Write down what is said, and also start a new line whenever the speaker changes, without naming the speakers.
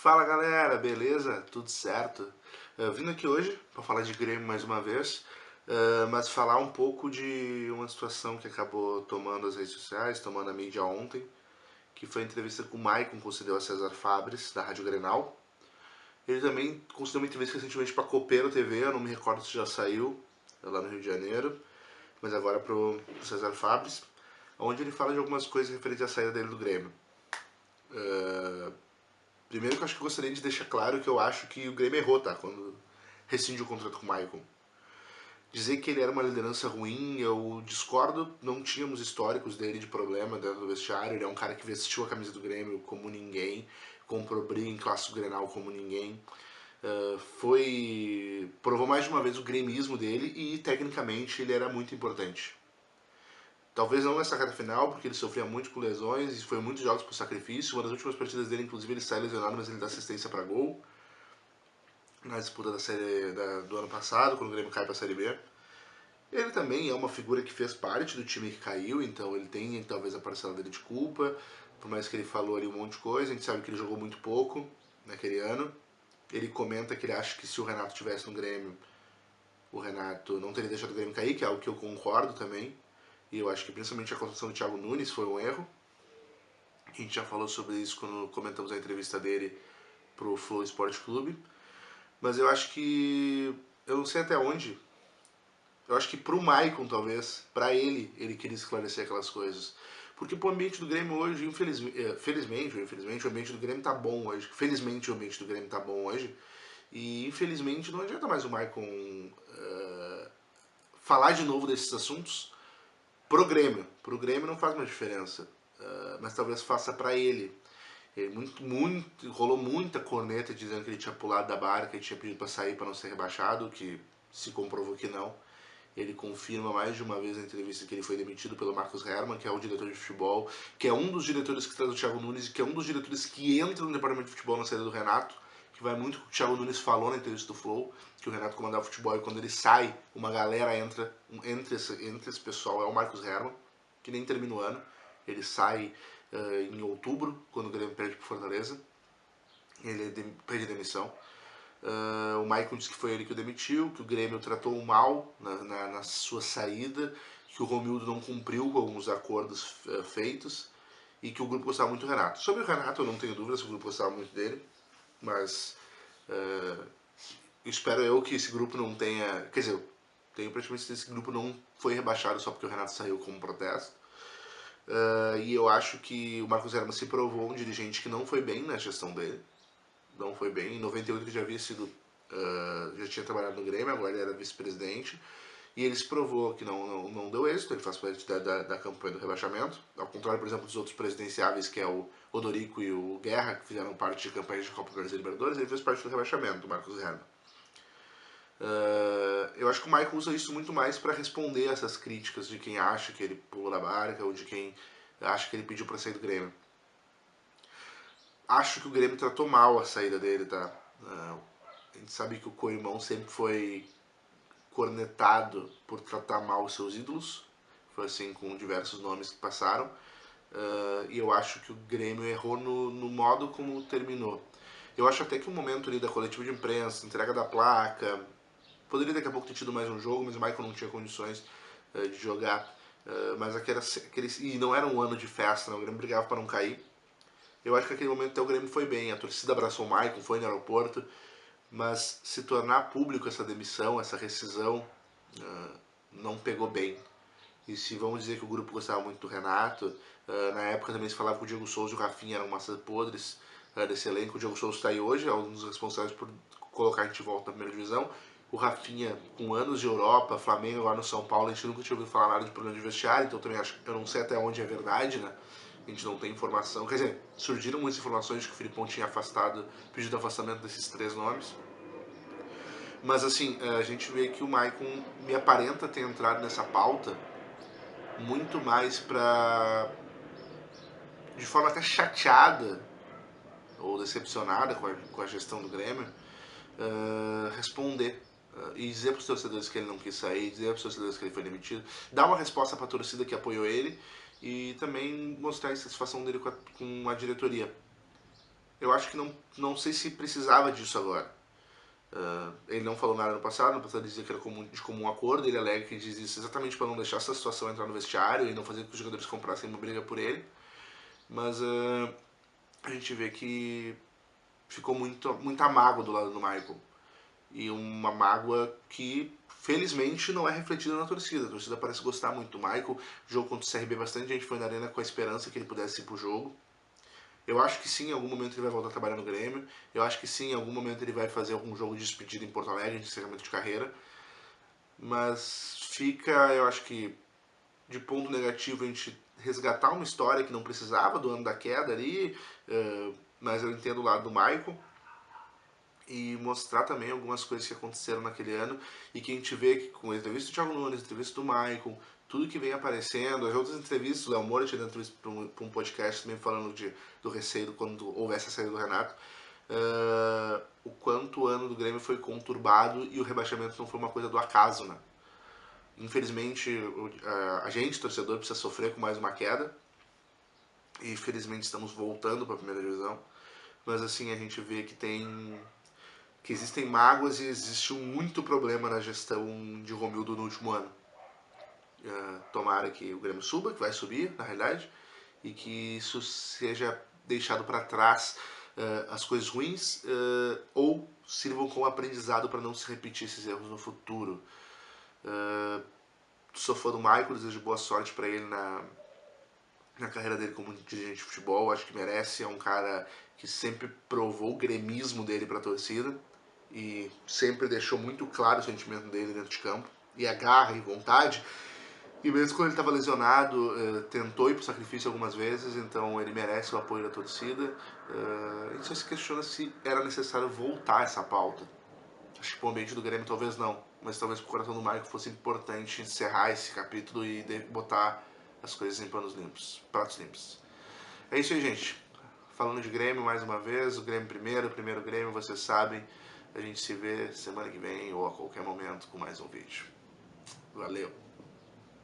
Fala galera, beleza? Tudo certo? Vindo aqui hoje para falar de Grêmio mais uma vez, mas falar um pouco de uma situação que acabou tomando as redes sociais, tomando a mídia ontem, que foi a entrevista que o Maicon concedeu a César Fabres, da Rádio Grenal. Ele também concedeu uma entrevista recentemente para Copeiro TV, eu não me recordo se já saiu, lá no Rio de Janeiro, mas agora pro César Fabres, onde ele fala de algumas coisas referentes à saída dele do Grêmio. Primeiro que eu acho que eu gostaria de deixar claro que eu acho que o Grêmio errou, tá? Quando rescindiu o contrato com o Maicon. Dizer que ele era uma liderança ruim, eu discordo, não tínhamos históricos dele de problema dentro do vestiário, ele é um cara que vestiu a camisa do Grêmio como ninguém, comprou briga em clássico Grenal como ninguém, provou mais de uma vez o gremismo dele e tecnicamente ele era muito importante. Talvez não nessa reta final, porque ele sofria muito com lesões e foi muitos jogos por sacrifício. Uma das últimas partidas dele, inclusive, ele sai lesionado, mas ele dá assistência para gol na disputa do ano passado, quando o Grêmio cai para a Série B. Ele também é uma figura que fez parte do time que caiu, então ele tem talvez a parcela dele de culpa, por mais que ele falou ali um monte de coisa, a gente sabe que ele jogou muito pouco naquele ano. Ele comenta que ele acha que se o Renato tivesse no Grêmio, o Renato não teria deixado o Grêmio cair, que é algo que eu concordo também. E eu acho que principalmente a construção do Thiago Nunes foi um erro. A gente já falou sobre isso quando comentamos a entrevista dele pro Flow Esporte Clube. Mas eu acho que. Eu não sei até onde. Eu acho que pro Maicon, talvez, pra ele queria esclarecer aquelas coisas. Porque pro ambiente do Grêmio hoje, felizmente ou infelizmente, o ambiente do Grêmio tá bom hoje. Felizmente o ambiente do Grêmio tá bom hoje. E infelizmente não adianta mais o Maicon falar de novo desses assuntos pro Grêmio. Pro Grêmio não faz mais diferença. Mas talvez faça pra ele. Ele rolou muita corneta dizendo que ele tinha pulado da barca e tinha pedido para sair para não ser rebaixado, que se comprovou que não. Ele confirma mais de uma vez na entrevista que ele foi demitido pelo Marcos Hermann, que é o diretor de futebol, que é um dos diretores que traz o Thiago Nunes e que é um dos diretores que entra no departamento de futebol na saída do Renato, que vai muito com o que o Thiago Nunes falou na entrevista do Flow, que o Renato comandava o futebol e quando ele sai, uma galera entra entre esse pessoal, é o Marcos Hermann, que nem termina o ano. Ele sai em outubro, quando o Grêmio perde para Fortaleza. Ele pede demissão. O Maicon disse que foi ele que o demitiu, que o Grêmio tratou mal na sua saída, que o Romildo não cumpriu com alguns acordos feitos e que o grupo gostava muito do Renato. Sobre o Renato, eu não tenho dúvida se o grupo gostava muito dele, mas espero eu que esse grupo não tenha. Quer dizer, eu tenho praticamente certeza que esse grupo não foi rebaixado só porque o Renato saiu como protesto. E eu acho que o Marcos Hermann se provou um dirigente que não foi bem na gestão dele. Não foi bem. Em 98 ele já havia sido. Já tinha trabalhado no Grêmio, agora ele era vice-presidente. E ele se provou que não deu êxito, ele faz parte da campanha do rebaixamento. Ao contrário, por exemplo, dos outros presidenciáveis, que é o Odorico e o Guerra, que fizeram parte de campanhas de Copa do Brasil e Libertadores, ele fez parte do rebaixamento, do Marcos Hermann. Eu acho que o Michael usa isso muito mais para responder essas críticas de quem acha que ele pulou da barca ou de quem acha que ele pediu para sair do Grêmio. Acho que o Grêmio tratou mal a saída dele, tá? A gente sabe que o Coimão sempre foi cornetado por tratar mal os seus ídolos. Foi assim com diversos nomes que passaram. E eu acho que o Grêmio errou no modo como terminou. Eu acho até que o momento ali da coletiva de imprensa, entrega da placa, poderia daqui a pouco ter tido mais um jogo, mas o Michael não tinha condições de jogar. Mas e não era um ano de festa, não. O Grêmio brigava para não cair. Eu acho que naquele momento até o Grêmio foi bem. A torcida abraçou o Michael, foi no aeroporto. Mas se tornar público essa demissão, essa rescisão, não pegou bem. E se vamos dizer que o grupo gostava muito do Renato, na época também se falava que o Diego Souza e o Rafinha eram massas podres desse elenco. O Diego Souza está aí hoje, é um dos responsáveis por colocar a gente de volta na primeira divisão. O Rafinha, com anos de Europa, Flamengo, agora no São Paulo, a gente nunca tinha ouvido falar nada de problema de vestiário, então também acho, eu não sei até onde é verdade, né? A gente não tem informação. Quer dizer, surgiram muitas informações de que o Filipão tinha pedido afastamento desses três nomes. Mas assim, a gente vê que o Maicon me aparenta ter entrado nessa pauta muito mais de forma até chateada ou decepcionada com a gestão do Grêmio, responder e dizer para os torcedores que ele não quis sair, dizer para os torcedores que ele foi demitido, dar uma resposta para a torcida que apoiou ele e também mostrar a insatisfação dele com a diretoria. eu acho que não sei se precisava disso agora. Ele não falou nada no passado dizia que era de comum acordo, ele alega que diz isso exatamente para não deixar essa situação entrar no vestiário e não fazer com que os jogadores comprassem uma briga por ele, mas a gente vê que ficou muita mágoa do lado do Michael, e uma mágoa que felizmente não é refletida na torcida. A torcida parece gostar muito do Michael. O jogo contra o CRB, bastante gente foi na arena com a esperança que ele pudesse ir pro jogo. Eu acho que sim, em algum momento ele vai voltar a trabalhar no Grêmio. Eu acho que sim, em algum momento ele vai fazer algum jogo de despedida em Porto Alegre, de encerramento de carreira. Mas fica, eu acho que, de ponto negativo, a gente resgatar uma história que não precisava do ano da queda ali. Mas eu entendo o lado do Michael. E mostrar também algumas coisas que aconteceram naquele ano e que a gente vê que com a entrevista do Thiago Nunes, a entrevista do Michael, tudo que vem aparecendo, as outras entrevistas, o Léo Moura tinha dado entrevista para um podcast também falando do receio quando houvesse a saída do Renato, o quanto o ano do Grêmio foi conturbado e o rebaixamento não foi uma coisa do acaso, né? Infelizmente, a gente, torcedor, precisa sofrer com mais uma queda e felizmente estamos voltando para a primeira divisão, mas assim, a gente vê que existem mágoas e existe muito problema na gestão de Romildo no último ano. Tomara que o Grêmio suba, que vai subir, na realidade, e que isso seja deixado para trás, as coisas ruins, ou sirvam como aprendizado para não se repetir esses erros no futuro. Sou fã do Michael, desejo boa sorte para ele na carreira dele como dirigente de futebol, acho que merece, é um cara que sempre provou o gremismo dele para a torcida e sempre deixou muito claro o sentimento dele dentro de campo, e a garra e vontade, e mesmo quando ele estava lesionado, tentou ir pro sacrifício algumas vezes, então ele merece o apoio da torcida. A gente só se questiona se era necessário voltar essa pauta. Acho que pro ambiente do Grêmio talvez não, mas talvez pro coração do Michael fosse importante encerrar esse capítulo e botar as coisas em panos limpos, pratos limpos. É isso aí, gente. Falando de Grêmio mais uma vez, o Grêmio primeiro, o primeiro Grêmio, vocês sabem. A gente se vê semana que vem ou a qualquer momento com mais um vídeo. Valeu!